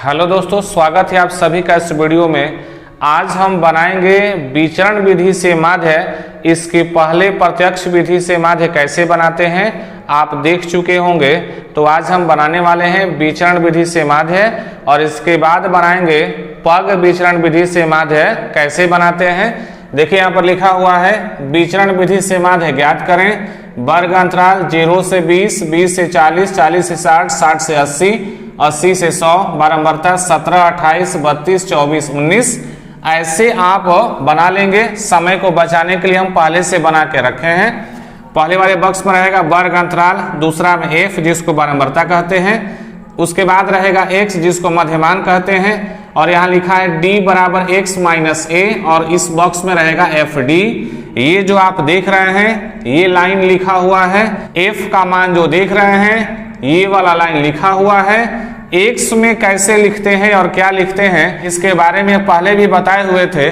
Hello दोस्तों, स्वागत है आप सभी का इस वीडियो में। आज हम बनाएंगे विचरण विधि से माध्य। इसके पहले प्रत्यक्ष विधि से माध्य कैसे बनाते हैं आप देख चुके होंगे। तो आज हम बनाने वाले हैं विचरण विधि से माध्य और इसके बाद बनाएंगे पग विचरण विधि से माध्य कैसे बनाते हैं। देखिए यहाँ पर लिखा हुआ है विचरण विधि से माध्य ज्ञात करें। वर्ग अंतराल 0 से 20, 20 से 40, 40 से 60, 60 से 80, 80 से 100, बारंबारता 17, 28, 32, 24, 19 ऐसे आप बना लेंगे। समय को बचाने के लिए हम पहले से बना के रखे हैं। पहले वाले बॉक्स में रहेगा वर्ग अंतराल, दूसरा में f जिसको बारंबारता कहते हैं, उसके बाद रहेगा x जिसको मध्यमान कहते हैं और यहाँ लिखा है d बराबर x माइनस a और इस बॉक्स में रहेगा fd। ये जो आप देख रहे हैं ये लाइन लिखा हुआ है, f का मान जो देख रहे हैं ये वाला लाइन लिखा हुआ है। x में कैसे लिखते हैं और क्या लिखते हैं इसके बारे में पहले भी बताए हुए थे।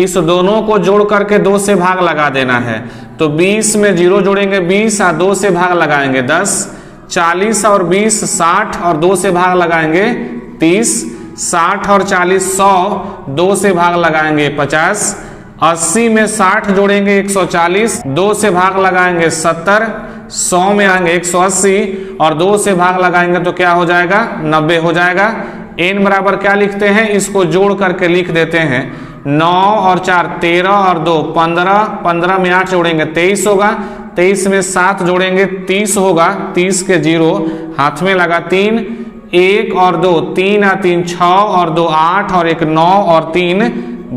इस दोनों को जोड़ करके 2 से भाग लगा देना है। तो 20 में 0 जोड़ेंगे 20 और 2 से भाग लगाएंगे 10, 40 और 20 60 और 2 से भाग लगाएंगे 30, 60 और 40 100, 2 से भाग लगाएंगे 50, 80 में 60 जोड़ेंगे 140, 2 से भाग लगाएंगे 70, 100 में आएंगे 180 और 2 से भाग लगाएंगे तो क्या हो जाएगा 90 हो जाएगा। n बराबर क्या लिखते हैं, इसको जोड़ करके लिख देते हैं 9 और 4 13 और 2 15, 15 में 8 जोड़ेंगे 23 होगा, 23 में 7 जोड़ेंगे 30 होगा, 30 के 0 हाथ में लगा 3, 1 और 2 3 और 3 6 और 2 8 और 1 9 और 3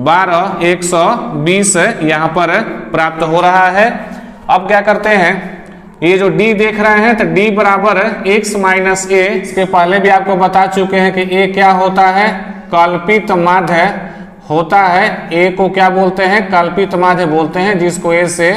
12, 120 यहाँ पर प्राप्त हो रहा है। अब क्या करते हैं, ये जो d देख रहे हैं तो d बराबर x माइनस a। इसके पहले भी आपको बता चुके हैं कि a क्या होता है, कल्पित माध्य होता है। a को क्या बोलते हैं, कल्पित माध्य बोलते हैं, जिसको a से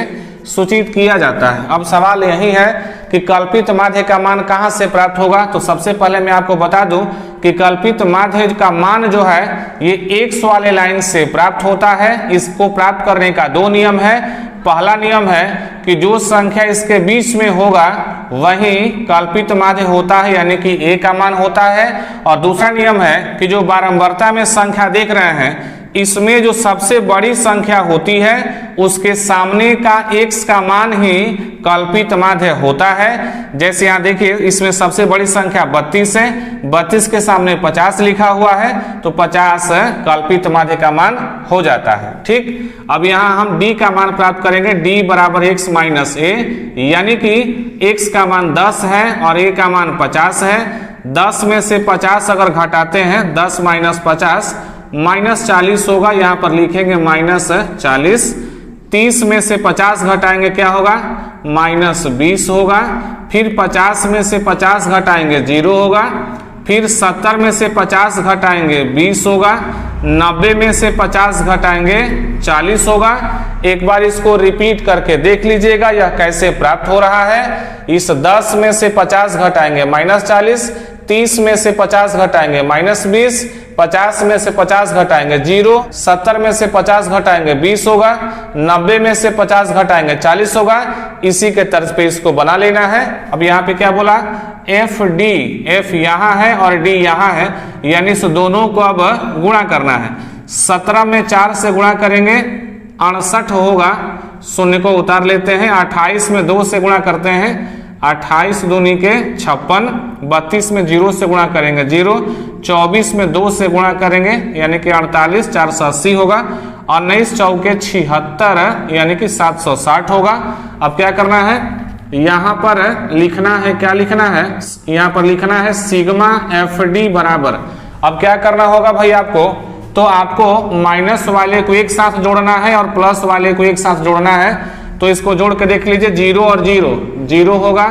सूचित किया जाता है। अब सवाल यही है कि कल्पित माध्य का मान कहाँ से प्राप्त होगा। तो सबसे पहले मैं आपको बता दूं कि कल्पित माध्य का मान जो है ये x वाले लाइन से प्राप्त होता है। इसको प्राप्त करने का 2 नियम है। पहला नियम है कि जो संख्या इसके बीच में होगा वही कल्पित माध्य होता है, यानी कि a का मान होता है। और दूसरा नियम है कि जो बारंबारता में संख्या देख रहे हैं इसमें जो सबसे बड़ी संख्या होती है उसके सामने का x का मान ही कल्पित माध्य होता है। जैसे यहाँ देखिए इसमें सबसे बड़ी संख्या 32 है, 32 के सामने 50 लिखा हुआ है तो 50 कल्पित माध्य का मान हो जाता है। ठीक, अब यहाँ हम d का मान प्राप्त करेंगे। d बराबर x माइनस a, यानी कि x का मान 10 है और a का मान 50 है। 10 में से 50 अगर घटाते हैं 10 माइनस 50 माइनस 40 होगा, यहाँ पर लिखेंगे माइनस 40। 30 में से 50 घटाएंगे क्या होगा, माइनस 20 होगा। फिर 50 में से 50 घटाएंगे 0 होगा। फिर 70 में से 50 घटाएंगे 20 होगा। 90 में से 50 घटाएंगे 40 होगा। एक बार इसको रिपीट करके देख लीजिएगा यह कैसे प्राप्त हो रहा है। इस 10 में से 50 घटाएंगे माइनस 40, 30 में से 50 घटाएंगे माइनस 20, 50 में से 50 घटाएंगे 0, 70 में से 50 घटाएंगे 20 होगा, 90 में से 50 घटाएंगे 40 होगा। इसी के तर्ज पे इसको बना लेना है। अब यहाँ पे क्या बोला, एफ डी, एफ यहाँ है और डी यहाँ है, यानी इस दोनों को अब गुणा करना है। 17 में 4 से गुणा करेंगे 68 होगा, शून्य को उतार लेते हैं। 28 में 2 से गुणा करते हैं 28 दूनी के 56, 32 में 0 से गुणा करेंगे 0, 24 में 2 से गुणा करेंगे यानी कि 48, 480 होगा। 19 चौके 76 यानी कि 760 होगा। अब क्या करना है, यहाँ पर लिखना है, क्या लिखना है, यहाँ पर लिखना है सिग्मा एफ डी बराबर। अब क्या करना होगा भाई आपको, तो आपको माइनस वाले को एक साथ जोड़ना है और प्लस वाले को एक साथ जोड़ना है। तो इसको जोड़ के देख लीजिए, 0 और 0 0 होगा।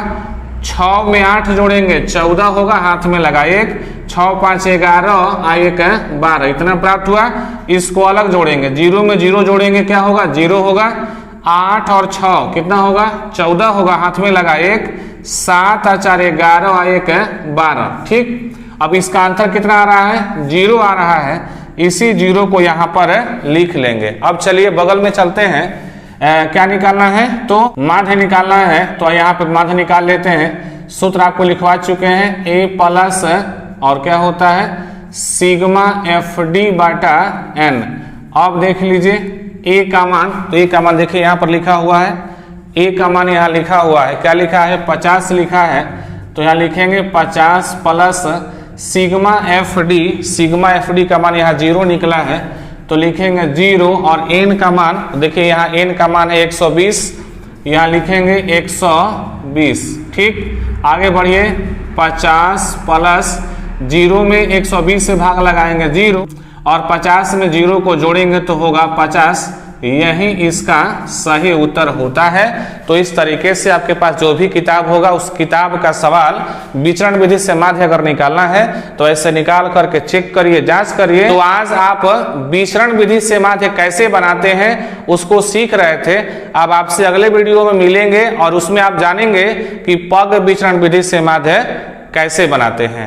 6 में 8 जोड़ेंगे 14 होगा, हाथ में लगा 1, 6 5 11 1 12 इतना प्राप्त हुआ। इसको अलग जोड़ेंगे, 0 में 0 जोड़ेंगे क्या होगा, 0 होगा। 8 और 6 कितना होगा, 14 होगा, हाथ में लगा 1, 7 और 4 11 1 12। ठीक, अब इसका आंसर कितना आ रहा है, 0 आ रहा है। इसी 0 को यहाँ पर लिख लेंगे। अब चलिए बगल में चलते हैं। क्या निकालना है, तो माध्य निकालना है। तो यहाँ पे माध्य निकाल लेते हैं। सूत्र आपको लिखवा चुके हैं, a प्लस और क्या होता है सिग्मा एफ डी बाटा एन। अब देख लीजिए ए का मान, तो ए का मान देखिए यहाँ पर लिखा हुआ है, ए का मान यहाँ लिखा हुआ है, क्या लिखा है 50 लिखा है, तो यहाँ लिखेंगे 50 प्लस सिग्मा एफ डी का मान यहाँ 0 निकला है, तो लिखेंगे 0 और एन का मान, देखिए यहाँ एन का मान है 120, यहाँ लिखेंगे 120। ठीक, आगे बढ़िए 50 प्लस 0 में 120 से भाग लगाएंगे 0 और 50 में 0 को जोड़ेंगे तो होगा 50, यही इसका सही उत्तर होता है। तो इस तरीके से आपके पास जो भी किताब होगा उस किताब का सवाल विचरण विधि से माध्य अगर निकालना है तो ऐसे निकाल करके चेक करिए, जांच करिए। तो आज आप विचरण विधि से माध्य कैसे बनाते हैं उसको सीख रहे थे। अब आपसे अगले वीडियो में मिलेंगे और उसमें आप जानेंगे कि पग विचरण विधि से माध्य कैसे बनाते हैं।